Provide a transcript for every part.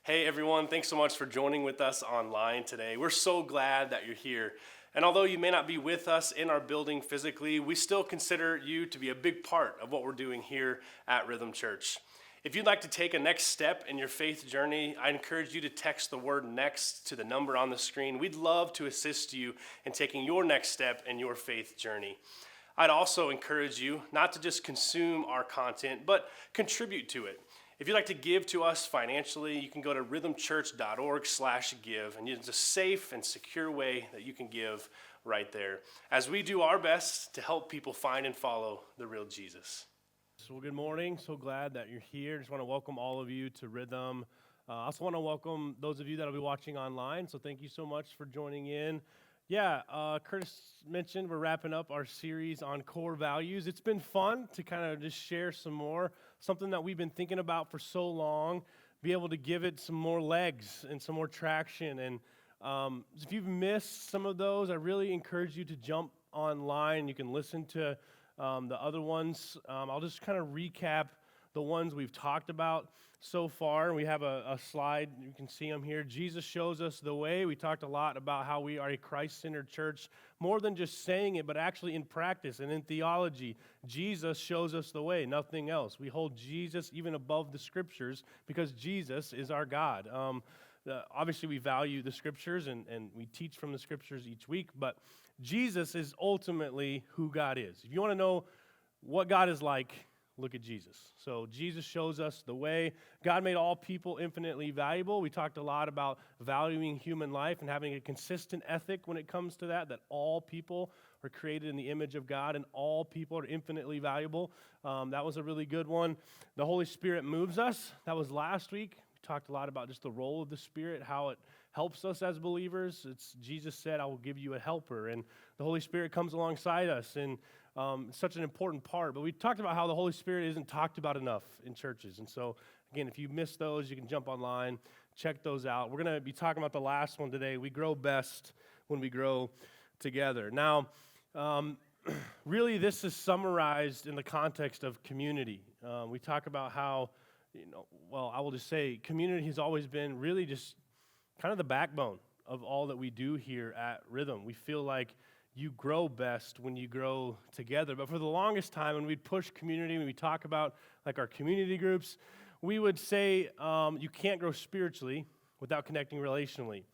Hey everyone, thanks so much for joining with us online today. We're so glad that you're here. And although you may not be with us in our building physically, we still consider you to be a big part of what we're doing here at Rhythm Church. If you'd like to take a next step in your faith journey, I encourage you to text the word next to the number on the screen. We'd love to assist you in taking your next step in your faith journey. I'd also encourage you not to just consume our content, but contribute to it. If you'd like to give to us financially, you can go to rhythmchurch.org/give, and it's a safe and secure way that you can give right there as we do our best to help people find and follow the real Jesus. So good morning. So glad that you're here. Just want to welcome all of you to Rhythm. I also want to welcome those of you that will be watching online. So thank you so much for joining in. Curtis mentioned we're wrapping up our series on core values. It's been fun to kind of just share some more, something that we've been thinking about for so long, be able to give it some more legs and some more traction. And if you've missed some of those, I really encourage you to jump online. You can listen to the other ones. I'll just kind of recap the ones we've talked about so far. We have a slide. You can see them here. Jesus shows us the way. We talked a lot about how we are a Christ-centered church, more than just saying it, but actually in practice and in theology. Jesus shows us the way, nothing else. We hold Jesus even above the Scriptures because Jesus is our God. Obviously, we value the Scriptures and we teach from the Scriptures each week, but Jesus is ultimately who God is. If you want to know what God is like, look at Jesus. So Jesus shows us the way. God made all people infinitely valuable. We talked a lot about valuing human life and having a consistent ethic when it comes to that all people are created in the image of God and all people are infinitely valuable. That was a really good one. The Holy Spirit moves us. That was last week. We talked a lot about just the role of the Spirit, how it helps us as believers. Jesus said, I will give you a helper. And the Holy Spirit comes alongside us. And it's such an important part. But we talked about how the Holy Spirit isn't talked about enough in churches. And so, again, if you missed those, you can jump online, check those out. We're going to be talking about the last one today. We grow best when we grow together. Now, really, this is summarized in the context of community. We talk about how, I will just say community has always been really just kind of the backbone of all that we do here at Rhythm. We feel like you grow best when you grow together. But for the longest time, when we'd push community, when we talk about like our community groups, we would say you can't grow spiritually without connecting relationally.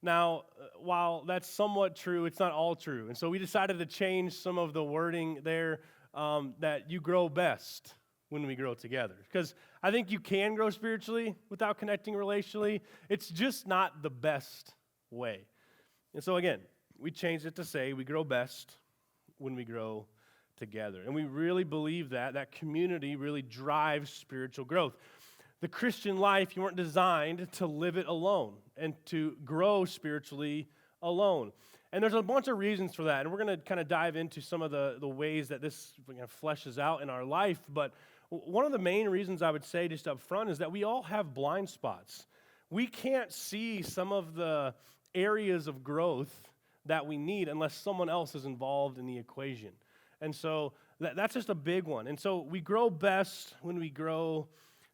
Now, while that's somewhat true, it's not all true. And so we decided to change some of the wording there that you grow best when we grow together. Because I think you can grow spiritually without connecting relationally. It's just not the best way. And so again, we changed it to say we grow best when we grow together. And we really believe that community really drives spiritual growth. The Christian life, you weren't designed to live it alone and to grow spiritually alone. And there's a bunch of reasons for that. And we're going to kind of dive into some of the ways that this kind of fleshes out in our life. But one of the main reasons I would say just up front is that we all have blind spots. We can't see some of the areas of growth that we need unless someone else is involved in the equation. And so that's just a big one. And so we grow best when we grow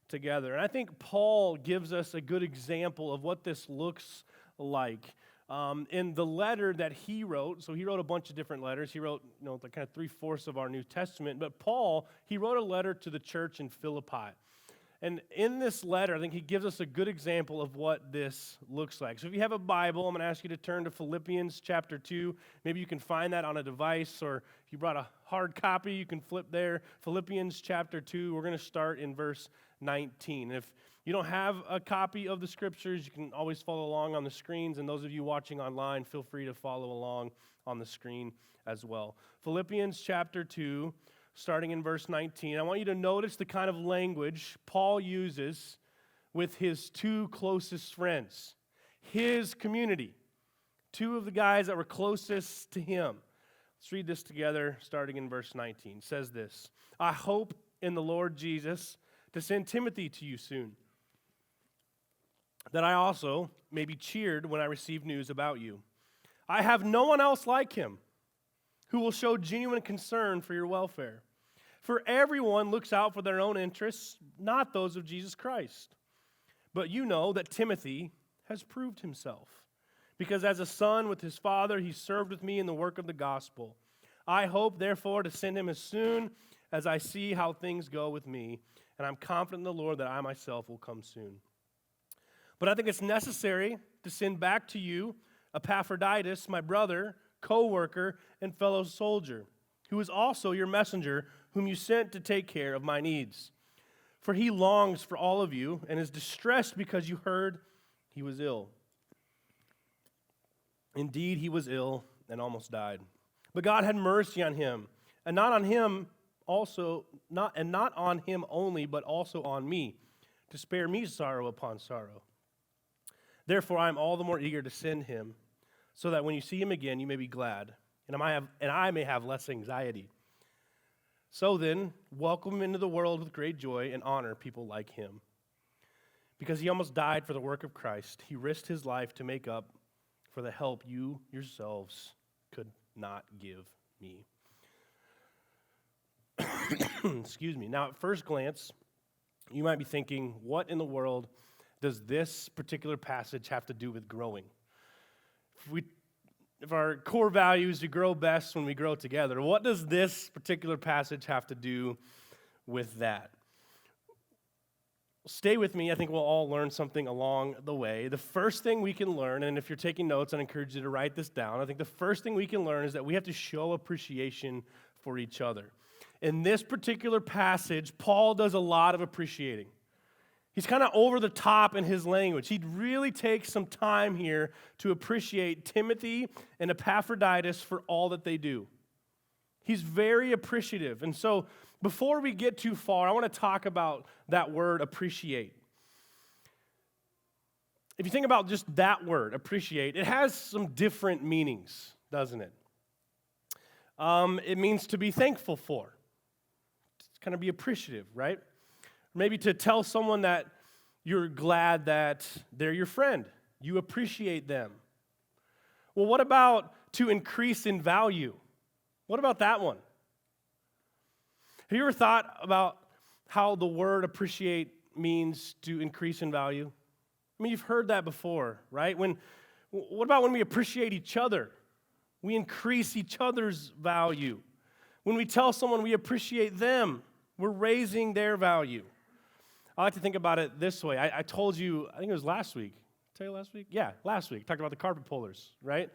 together. And I think Paul gives us a good example of what this looks like. In the letter that he wrote, so he wrote a bunch of different letters. He wrote, the kind of 3/4 of our New Testament. But Paul, he wrote a letter to the church in Philippi. And in this letter, I think he gives us a good example of what this looks like. So if you have a Bible, I'm going to ask you to turn to Philippians chapter 2. Maybe you can find that on a device, or if you brought a hard copy, you can flip there. Philippians chapter 2, we're going to start in verse 19. If you don't have a copy of the Scriptures, you can always follow along on the screens. And those of you watching online, feel free to follow along on the screen as well. Philippians chapter 2. Starting in verse 19, I want you to notice the kind of language Paul uses with his two closest friends, his community, two of the guys that were closest to him. Let's read this together, starting in verse 19. It says this, I hope in the Lord Jesus to send Timothy to you soon, that I also may be cheered when I receive news about you. I have no one else like him who will show genuine concern for your welfare. For everyone looks out for their own interests, not those of Jesus Christ. But you know that Timothy has proved himself, because as a son with his father, he served with me in the work of the gospel. I hope, therefore, to send him as soon as I see how things go with me, and I'm confident in the Lord that I myself will come soon. But I think it's necessary to send back to you Epaphroditus, my brother, co-worker, and fellow soldier, who is also your messenger, whom you sent to take care of my needs. For he longs for all of you and is distressed because you heard he was ill. Indeed, he was ill and almost died. But God had mercy on him, and not on him only, but also on me, to spare me sorrow upon sorrow. Therefore, I am all the more eager to send him, so that when you see him again, you may be glad, and I may have less anxiety. So then, welcome him into the world with great joy and honor people like him. Because he almost died for the work of Christ, he risked his life to make up for the help you yourselves could not give me. Excuse me. Now, at first glance, you might be thinking, what in the world does this particular passage have to do with growing? If our core value is to grow best when we grow together, what does this particular passage have to do with that? Stay with me. I think we'll all learn something along the way. The first thing we can learn, and if you're taking notes, I'd encourage you to write this down. I think the first thing we can learn is that we have to show appreciation for each other. In this particular passage, Paul does a lot of appreciating. He's kind of over the top in his language. He really takes some time here to appreciate Timothy and Epaphroditus for all that they do. He's very appreciative. And so before we get too far, I want to talk about that word appreciate. If you think about just that word, appreciate, it has some different meanings, doesn't it? It means to be thankful for. It's kind of be appreciative, right? Maybe to tell someone that you're glad that they're your friend. You appreciate them. Well, what about to increase in value? What about that one? Have you ever thought about how the word appreciate means to increase in value? I mean, you've heard that before, right? What about when we appreciate each other? We increase each other's value. When we tell someone we appreciate them, we're raising their value. I like to think about it this way. I told you, I think it was last week. Tell you last week? Yeah, last week. Talked about the carpet pullers, right?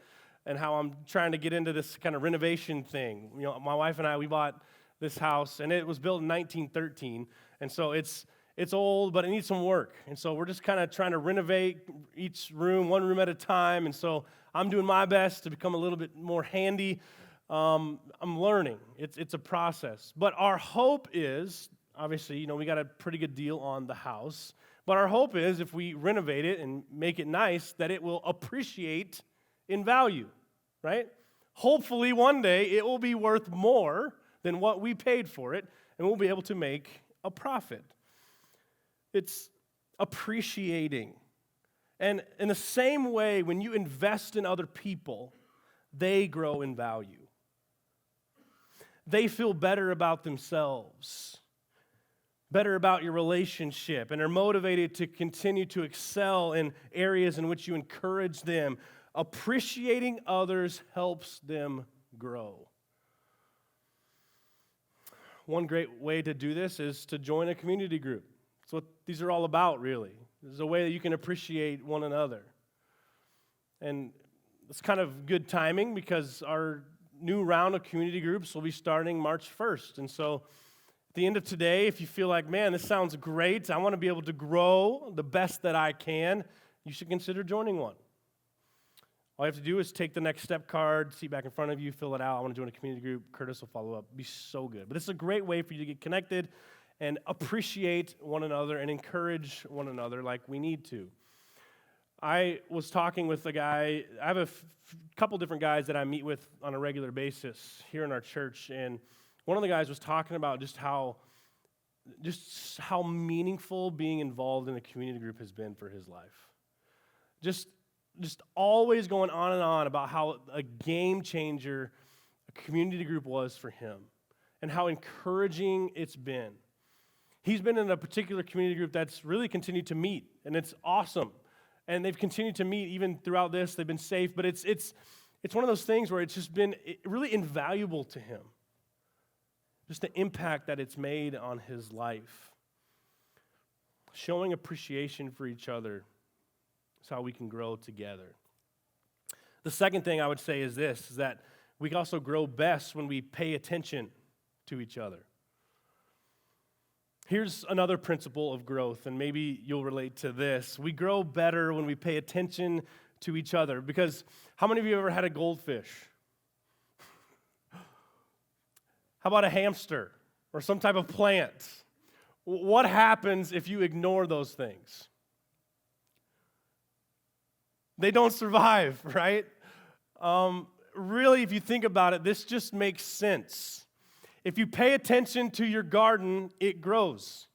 And how I'm trying to get into this kind of renovation thing. You know, my wife and I, we bought this house, and it was built in 1913. And so it's old, but it needs some work. And so we're just kind of trying to renovate each room, one room at a time. And so I'm doing my best to become a little bit more handy. I'm learning. It's a process. But our hope is, obviously, you know, we got a pretty good deal on the house. But our hope is if we renovate it and make it nice, that it will appreciate in value, right? Hopefully one day it will be worth more than what we paid for it, and we'll be able to make a profit. It's appreciating. And in the same way, when you invest in other people, they grow in value. They feel better about themselves, better about your relationship, and are motivated to continue to excel in areas in which you encourage them. Appreciating others helps them grow. One great way to do this is to join a community group. That's what these are all about, really. There's a way that you can appreciate one another. And it's kind of good timing because our new round of community groups will be starting March 1st. And so at the end of today, if you feel like, man, this sounds great, I want to be able to grow the best that I can, you should consider joining one. All you have to do is take the next step card, seat back in front of you, fill it out. I want to join a community group. Curtis will follow up. It'll be so good. But this is a great way for you to get connected and appreciate one another and encourage one another like we need to. I was talking with a guy. I have a couple different guys that I meet with on a regular basis here in our church, and one of the guys was talking about just how meaningful being involved in a community group has been for his life. Just always going on and on about how a game changer a community group was for him and how encouraging it's been. He's been in a particular community group that's really continued to meet and it's awesome. And they've continued to meet even throughout this. They've been safe, but it's one of those things where it's just been really invaluable to him. Just the impact that it's made on his life. Showing appreciation for each other is how we can grow together. The second thing I would say is this, is that we can also grow best when we pay attention to each other. Here's another principle of growth, and maybe you'll relate to this. We grow better when we pay attention to each other, because how many of you have ever had a goldfish? How about a hamster or some type of plant? What happens if you ignore those things? They don't survive, right? Really, if you think about it, this just makes sense. If you pay attention to your garden, it grows.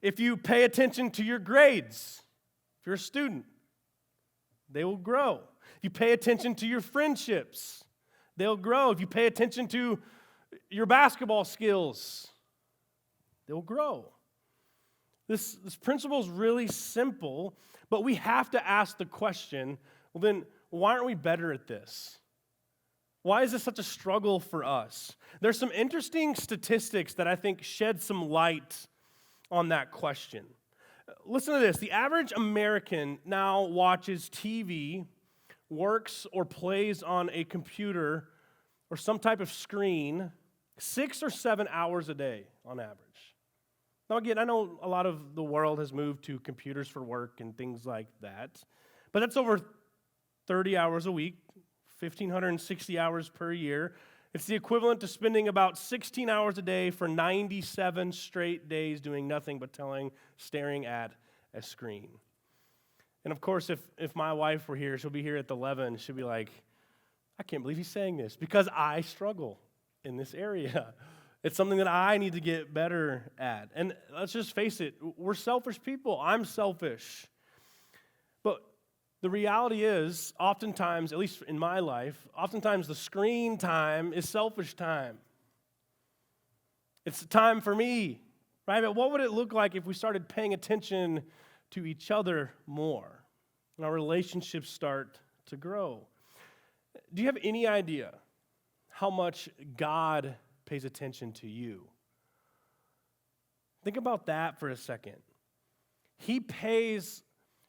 If you pay attention to your grades, if you're a student, they will grow. If you pay attention to your friendships, they'll grow. If you pay attention to your basketball skills, they'll grow. This principle is really simple, but we have to ask the question, well then, why aren't we better at this? Why is this such a struggle for us? There's some interesting statistics that I think shed some light on that question. Listen to this. The average American now watches TV, works or plays on a computer or some type of screen 6 or 7 hours a day on average. Now again, I know a lot of the world has moved to computers for work and things like that, but that's over 30 hours a week, 1,560 hours per year. It's the equivalent to spending about 16 hours a day for 97 straight days doing nothing but staring at a screen. And of course, if my wife were here, she'll be here at the 11, she'll be like, I can't believe he's saying this, because I struggle in this area. It's something that I need to get better at. And let's just face it, we're selfish people. I'm selfish. But the reality is, oftentimes, at least in my life, oftentimes the screen time is selfish time. It's time for me, right? But what would it look like if we started paying attention to each other more and our relationships start to grow? Do you have any idea how much God pays attention to you? Think about that for a second. He pays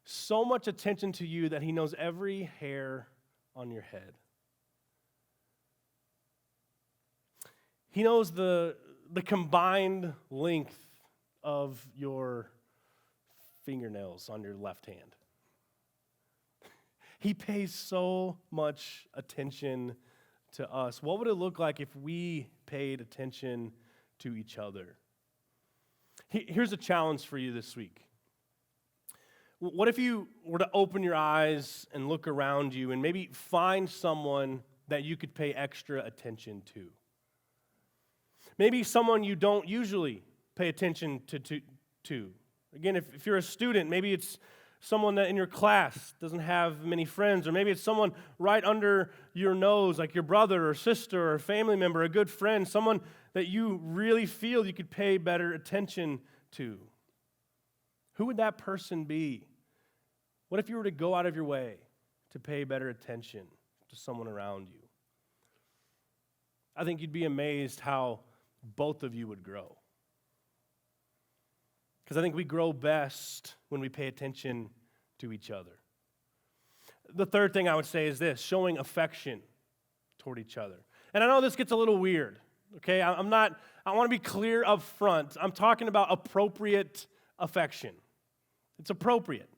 so much attention to you that he knows every hair on your head. He knows the combined length of your fingernails on your left hand. He pays so much attention to us. What would it look like if we paid attention to each other? Here's a challenge for you this week. What if you were to open your eyes and look around you and maybe find someone that you could pay extra attention to? Maybe someone you don't usually pay attention to. Again, if you're a student, maybe it's someone that in your class doesn't have many friends, or maybe it's someone right under your nose, like your brother or sister or family member, a good friend, someone that you really feel you could pay better attention to. Who would that person be? What if you were to go out of your way to pay better attention to someone around you? I think you'd be amazed how both of you would grow. Because I think we grow best when we pay attention to each other. The third thing I would say is this: showing affection toward each other. And I know this gets a little weird, okay? I want to be clear up front. I'm talking about appropriate affection. It's appropriate.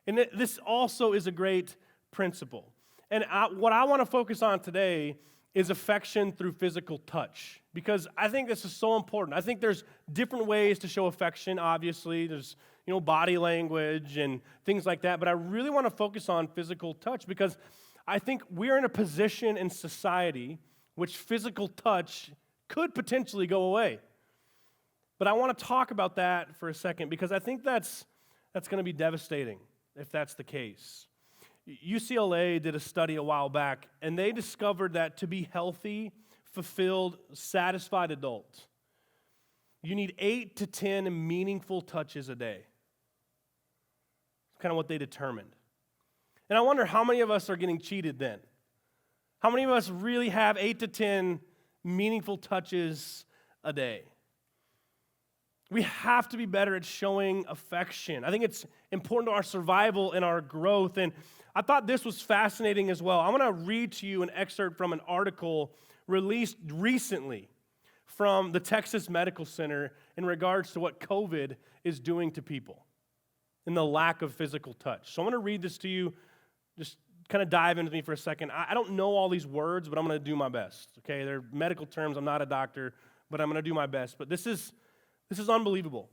And this also is a great principle. And what I want to focus on today is affection through physical touch, because I think this is so important. I think there's different ways to show affection, obviously. There's, body language and things like that, but I really want to focus on physical touch because I think we're in a position in society which physical touch could potentially go away. But I want to talk about that for a second because I think that's going to be devastating if that's the case. UCLA did a study a while back, and they discovered that to be healthy, fulfilled, satisfied adult, you need 8 to 10 meaningful touches a day. kind of what they determined. And I wonder how many of us are getting cheated then? How many of us really have 8 to 10 meaningful touches a day? We have to be better at showing affection. I think it's important to our survival and our growth. And I thought this was fascinating as well. I want to read to you an excerpt from an article released recently from the Texas Medical Center in regards to what COVID is doing to people and the lack of physical touch. So I'm going to read this to you. Just kind of dive into me for a second. I don't know all these words, but I'm going to do my best. Okay, they're medical terms. I'm not a doctor, but I'm going to do my best. But this is unbelievable.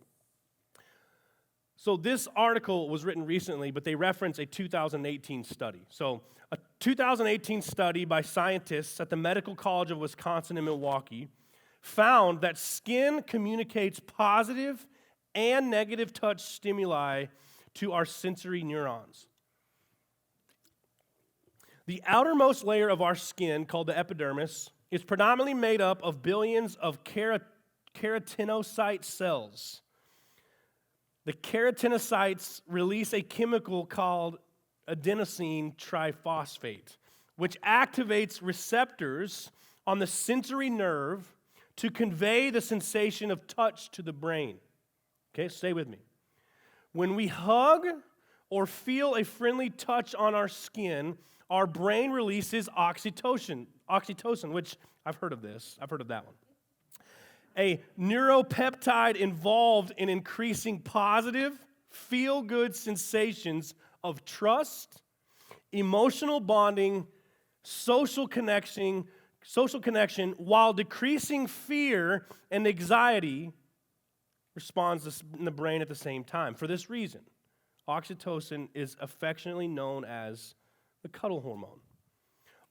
So this article was written recently, but they reference a 2018 study. So a 2018 study by scientists at the Medical College of Wisconsin in Milwaukee found that skin communicates positive and negative touch stimuli to our sensory neurons. The outermost layer of our skin, called the epidermis, is predominantly made up of billions of keratinocyte cells. The keratinocytes release a chemical called adenosine triphosphate, which activates receptors on the sensory nerve to convey the sensation of touch to the brain. Okay, stay with me. When we hug or feel a friendly touch on our skin, our brain releases oxytocin, which I've heard of this. I've heard of that one. A neuropeptide involved in increasing positive, feel-good sensations of trust, emotional bonding, social connection, while decreasing fear and anxiety responds in the brain at the same time. For this reason, oxytocin is affectionately known as the cuddle hormone.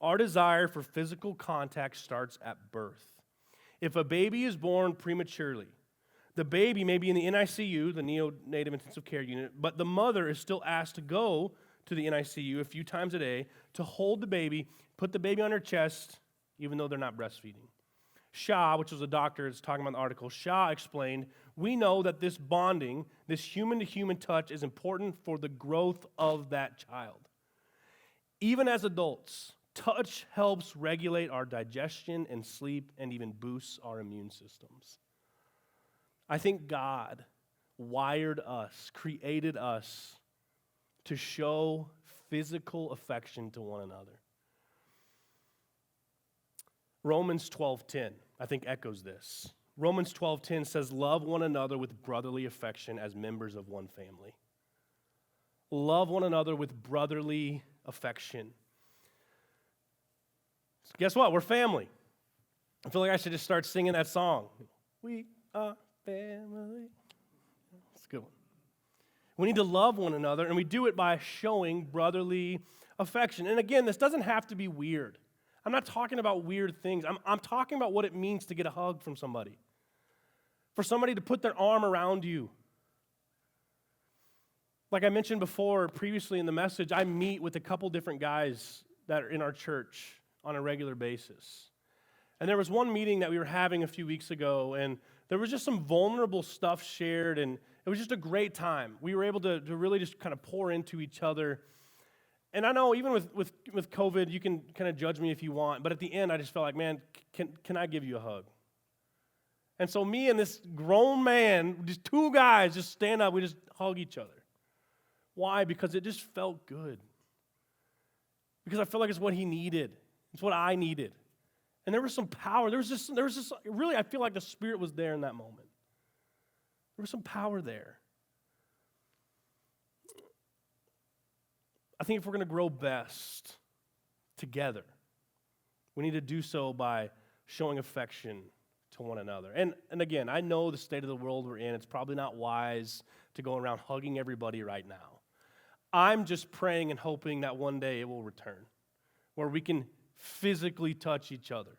Our desire for physical contact starts at birth. If a baby is born prematurely, the baby may be in the NICU, the neonatal intensive care unit, but the mother is still asked to go to the NICU a few times a day to hold the baby, put the baby on her chest, even though they're not breastfeeding. Shaw, which was a doctor that's talking about in the article, Shaw explained, we know that this bonding, this human-to-human touch is important for the growth of that child. Even as adults, touch helps regulate our digestion and sleep and even boosts our immune systems. I think God wired us, created us to show physical affection to one another. Romans 12:10, I think, echoes this. Romans 12:10 says, love one another with brotherly affection as members of one family. Love one another with brotherly affection. So guess what? We're family. I feel like I should just start singing that song. We are family. That's a good one. We need to love one another, and we do it by showing brotherly affection. And again, this doesn't have to be weird. I'm not talking about weird things. I'm talking about what it means to get a hug from somebody. For somebody to put their arm around you. Like I mentioned before, previously in the message, I meet with a couple different guys that are in our church on a regular basis. And there was one meeting that we were having a few weeks ago, and there was just some vulnerable stuff shared, and it was just a great time. We were able to really just kind of pour into each other. And I know even with COVID, you can kind of judge me if you want, but at the end, I just felt like, man, can I give you a hug? And so me and this grown man, just two guys, just stand up, we just hug each other. Why? Because it just felt good. Because I felt like it's what he needed. It's what I needed. And there was some power. There was just really, I feel like the Spirit was there in that moment. There was some power there. I think if we're going to grow best together, we need to do so by showing affection to one another. And again, I know the state of the world we're in. It's probably not wise to go around hugging everybody right now. I'm just praying and hoping that one day it will return, where we can physically touch each other.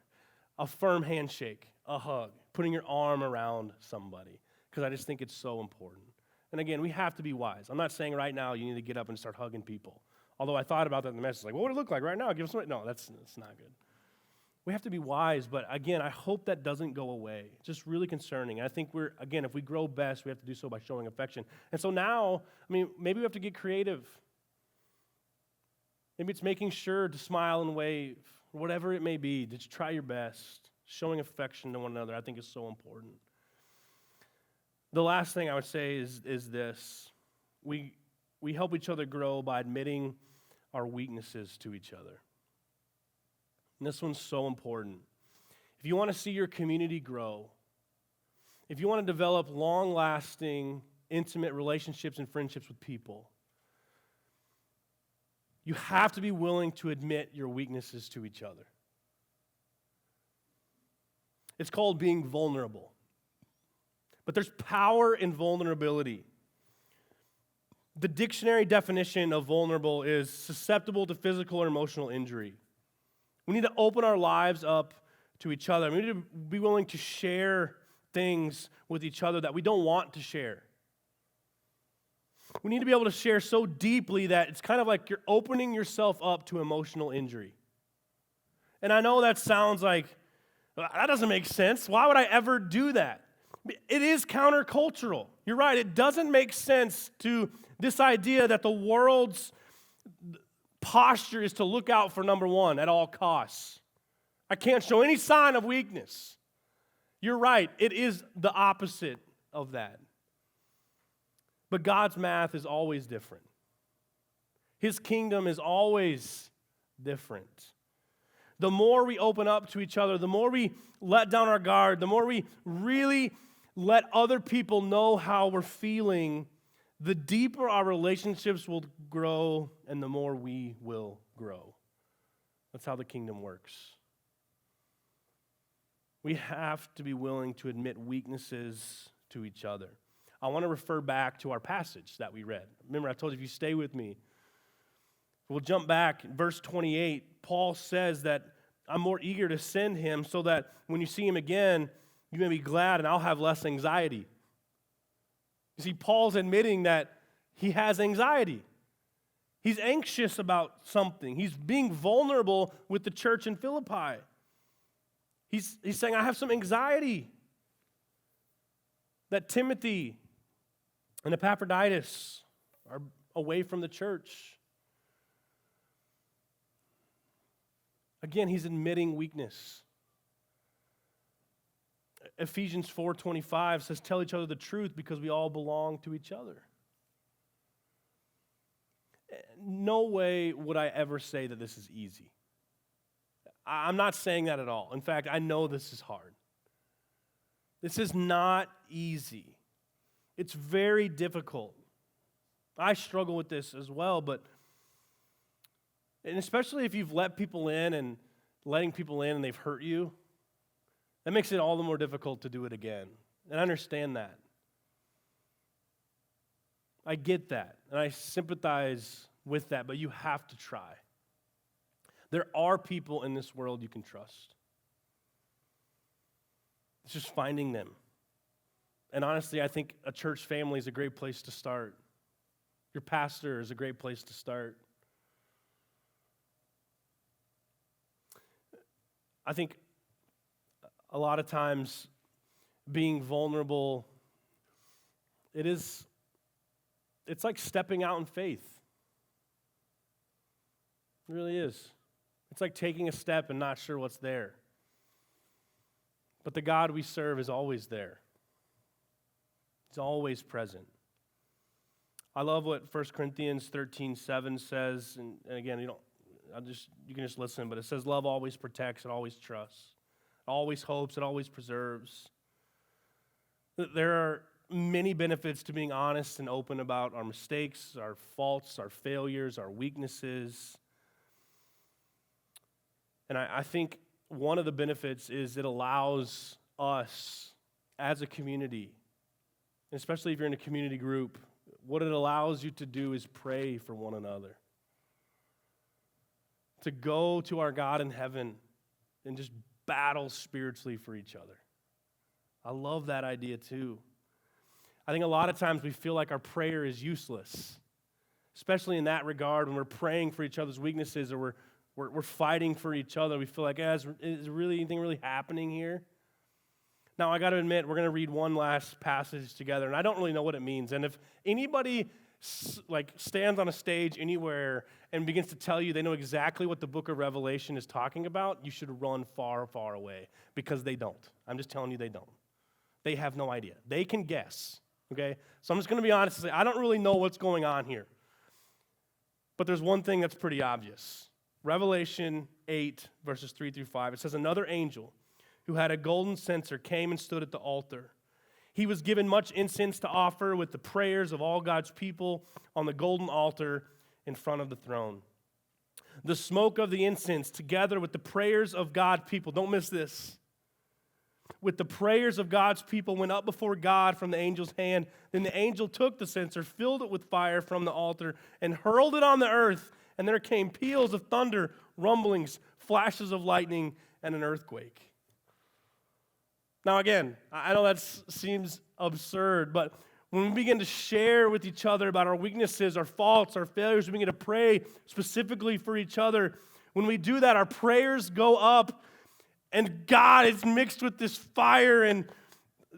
A firm handshake, a hug, putting your arm around somebody, because I just think it's so important. And again, we have to be wise. I'm not saying right now you need to get up and start hugging people. Although I thought about that in the message, like, what would it look like right now? Give somebody. No, that's not good. We have to be wise, but again, I hope that doesn't go away. It's just really concerning. I think if we grow best, we have to do so by showing affection. And so now, maybe we have to get creative. Maybe it's making sure to smile and wave, or whatever it may be. Just try your best. Showing affection to one another, I think, is so important. The last thing I would say is this. We help each other grow by admitting our weaknesses to each other. And this one's so important. If you want to see your community grow, if you want to develop long-lasting, intimate relationships and friendships with people, you have to be willing to admit your weaknesses to each other. It's called being vulnerable. But there's power in vulnerability. The dictionary definition of vulnerable is susceptible to physical or emotional injury. We need to open our lives up to each other. We need to be willing to share things with each other that we don't want to share. We need to be able to share so deeply that it's kind of like you're opening yourself up to emotional injury. And I know that sounds like, that doesn't make sense. Why would I ever do that? It is countercultural. You're right. It doesn't make sense to this idea that the world's posture is to look out for number one at all costs. I can't show any sign of weakness. You're right. It is the opposite of that. But God's math is always different. His kingdom is always different. The more we open up to each other, the more we let down our guard, the more we really let other people know how we're feeling, the deeper our relationships will grow and the more we will grow. That's how the kingdom works. We have to be willing to admit weaknesses to each other. I want to refer back to our passage that we read. Remember, I told you if you stay with me, we'll jump back. Verse 28, Paul says that I'm more eager to send him so that when you see him again, you may be glad and I'll have less anxiety. You see, Paul's admitting that he has anxiety. He's anxious about something. He's being vulnerable with the church in Philippi. He's saying, I have some anxiety that Timothy and Epaphroditus are away from the church. Again, he's admitting weakness. Ephesians 4:25 says, tell each other the truth because we all belong to each other. No way would I ever say that this is easy. I'm not saying that at all. In fact, I know this is hard. This is not easy. It's very difficult. I struggle with this as well, and especially if you've let people in and letting people in and they've hurt you, that makes it all the more difficult to do it again. And I understand that. I get that, and I sympathize with that, but you have to try. There are people in this world you can trust. It's just finding them. And honestly, I think a church family is a great place to start. Your pastor is a great place to start. I think a lot of times being vulnerable, it's like stepping out in faith. It really is. It's like taking a step and not sure what's there. But the God we serve is always there. He's always present. I love what 1 Corinthians 13:7 says, and again, you can just listen, but it says, love always protects, it always trusts, it always hopes, it always preserves. There are many benefits to being honest and open about our mistakes, our faults, our failures, our weaknesses. And I think one of the benefits is it allows us as a community, especially if you're in a community group, what it allows you to do is pray for one another. To go to our God in heaven and just battle spiritually for each other. I love that idea too. I think a lot of times we feel like our prayer is useless, especially in that regard when we're praying for each other's weaknesses or We're fighting for each other. We feel like, is really anything really happening here? Now, I got to admit, we're going to read one last passage together, and I don't really know what it means. And if anybody stands on a stage anywhere and begins to tell you they know exactly what the book of Revelation is talking about, you should run far, far away, because they don't. I'm just telling you they don't. They have no idea. They can guess, okay? So I'm just going to be honest and say, I don't really know what's going on here. But there's one thing that's pretty obvious. Revelation 8, verses 3 through 5, it says, another angel who had a golden censer came and stood at the altar. He was given much incense to offer with the prayers of all God's people on the golden altar in front of the throne. The smoke of the incense, together with the prayers of God's people, don't miss this, with the prayers of God's people went up before God from the angel's hand. Then the angel took the censer, filled it with fire from the altar, and hurled it on the earth. And there came peals of thunder, rumblings, flashes of lightning, and an earthquake. Now again, I know that seems absurd, but when we begin to share with each other about our weaknesses, our faults, our failures, we begin to pray specifically for each other. When we do that, our prayers go up, and God is mixed with this fire and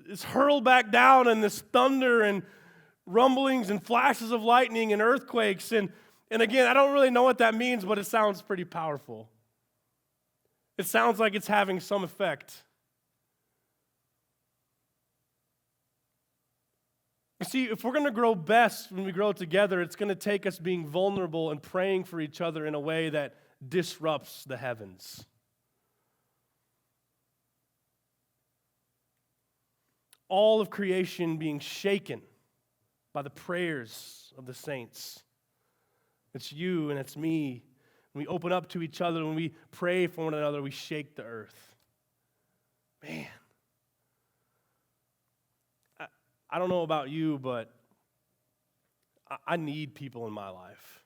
is hurled back down, and this thunder and rumblings and flashes of lightning and earthquakes. And again, I don't really know what that means, but it sounds pretty powerful. It sounds like it's having some effect. You see, if we're going to grow best when we grow together, it's going to take us being vulnerable and praying for each other in a way that disrupts the heavens. All of creation being shaken by the prayers of the saints. It's you and it's me. When we open up to each other, when we pray for one another, we shake the earth. Man. I don't know about you, but I need people in my life.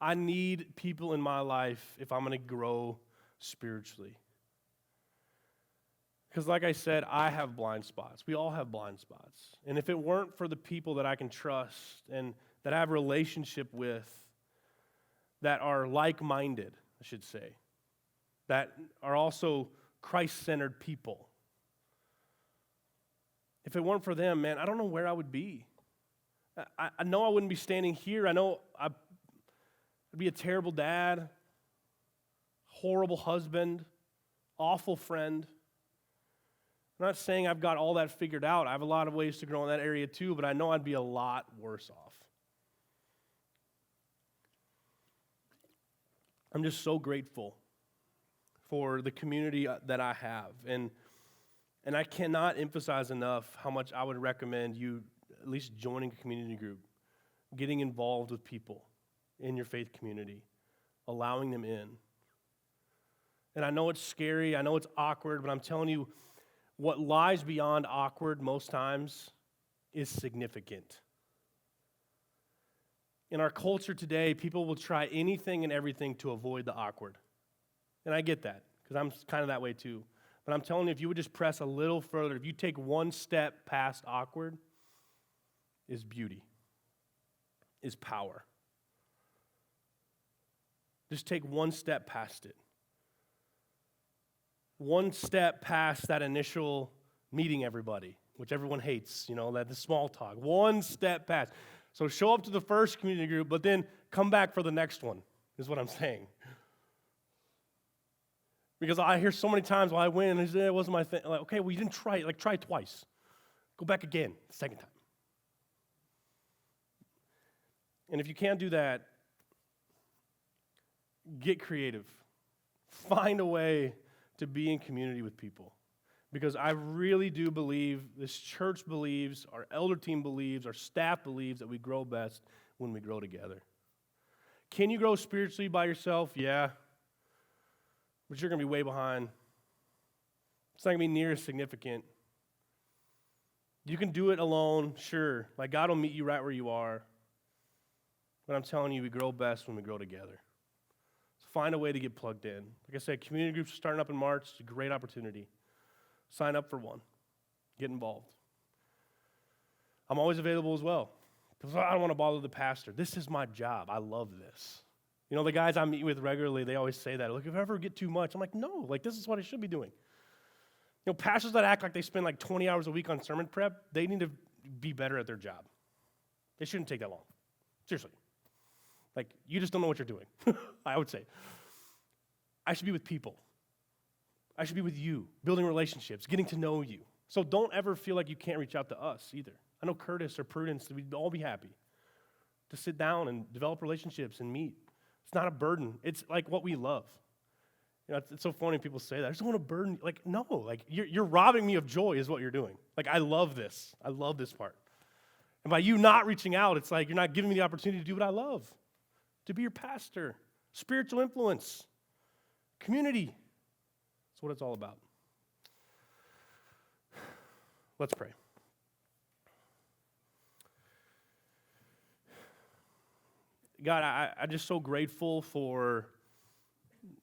I need people in my life if I'm going to grow spiritually. Because like I said, I have blind spots. We all have blind spots. And if it weren't for the people that I can trust and that I have a relationship with, that are like-minded, I should say, that are also Christ-centered people, if it weren't for them, man, I don't know where I would be. I know I wouldn't be standing here. I know I'd be a terrible dad, horrible husband, awful friend. I'm not saying I've got all that figured out. I have a lot of ways to grow in that area too, but I know I'd be a lot worse off. I'm just so grateful for the community that I have. And I cannot emphasize enough how much I would recommend you at least joining a community group, getting involved with people in your faith community, allowing them in. And I know it's scary, I know it's awkward, but I'm telling you, what lies beyond awkward most times is significant. In our culture today, people will try anything and everything to avoid the awkward. And I get that, because I'm kind of that way too. But I'm telling you, if you would just press a little further, if you take one step past awkward, is beauty, is power. Just take one step past it. One step past that initial meeting everybody, which everyone hates, the small talk. One step past. So show up to the first community group, but then come back for the next one, is what I'm saying. Because I hear so many times while I went, and it wasn't my thing. Like, okay, well, you didn't try it. Try twice. Go back again, the second time. And if you can't do that, get creative. Find a way to be in community with people. Because I really do believe, this church believes, our elder team believes, our staff believes that we grow best when we grow together. Can you grow spiritually by yourself? Yeah. But you're going to be way behind. It's not going to be near as significant. You can do it alone, sure. Like God will meet you right where you are. But I'm telling you, we grow best when we grow together. So find a way to get plugged in. Like I said, community groups are starting up in March. It's a great opportunity. Sign up for one. Get involved. I'm always available as well. Because I don't want to bother the pastor. This is my job. I love this. You know, the guys I meet with regularly, they always say that. Look, if I ever get too much, I'm like, no, like this is what I should be doing. You know, pastors that act like they spend like 20 hours a week on sermon prep, they need to be better at their job. They shouldn't take that long. Seriously. Like, you just don't know what you're doing, I would say. I should be with people. I should be with you, building relationships, getting to know you. So don't ever feel like you can't reach out to us either. I know Curtis or Prudence, we'd all be happy to sit down and develop relationships and meet. It's not a burden. It's like what we love. You know, it's so funny when people say that. I just don't want to burden you. Like, no, like you're robbing me of joy is what you're doing. Like, I love this. I love this part. And by you not reaching out, it's like you're not giving me the opportunity to do what I love, to be your pastor, spiritual influence, community. That's what it's all about. Let's pray. God, I'm just so grateful for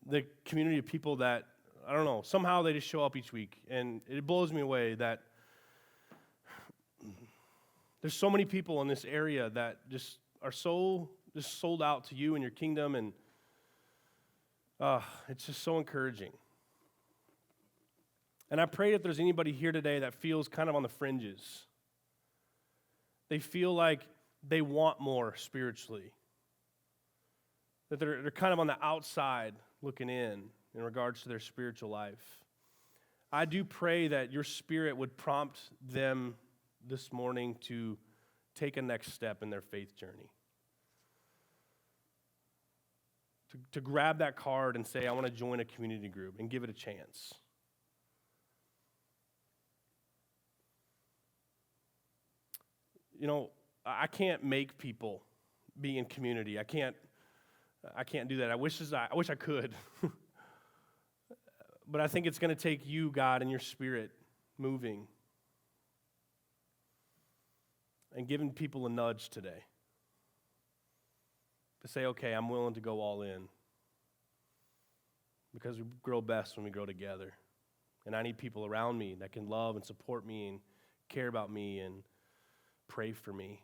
the community of people that, I don't know, somehow they just show up each week. And it blows me away that there's so many people in this area that just are so just sold out to you and your kingdom. And it's just so encouraging. And I pray if there's anybody here today that feels kind of on the fringes, they feel like they want more spiritually, that they're kind of on the outside looking in regards to their spiritual life. I do pray that your Spirit would prompt them this morning to take a next step in their faith journey. To grab that card and say, I want to join a community group and give it a chance. You know, I can't make people be in community. I can't do that. I wish I could. But I think it's going to take you, God, and your Spirit moving and giving people a nudge today to say, okay, I'm willing to go all in because we grow best when we grow together. And I need people around me that can love and support me and care about me and pray for me,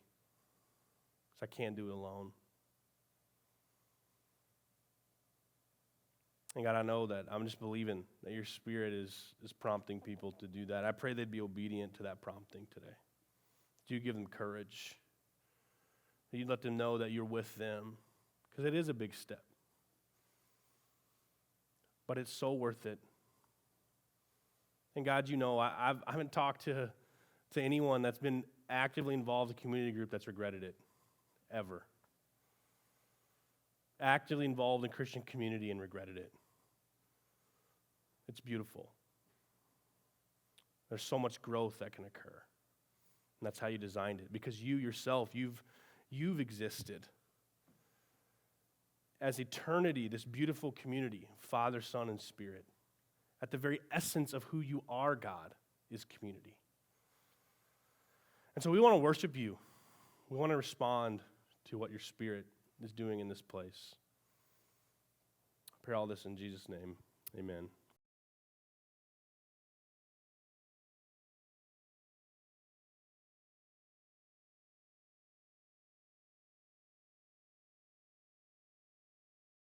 because I can't do it alone. And God, I know that I'm just believing that your Spirit is prompting people to do that. I pray they'd be obedient to that prompting today. Do you give them courage? That you let them know that you're with them, because it is a big step. But it's so worth it. And God, you know, I haven't talked to anyone that's been actively involved in a community group that's regretted it, ever. Actively involved in Christian community and regretted it. It's beautiful. There's so much growth that can occur. And that's how you designed it. Because you yourself, you've existed as eternity, this beautiful community, Father, Son, and Spirit. At the very essence of who you are, God, is community. And so we want to worship you. We want to respond to what your Spirit is doing in this place. I pray all this in Jesus' name. Amen.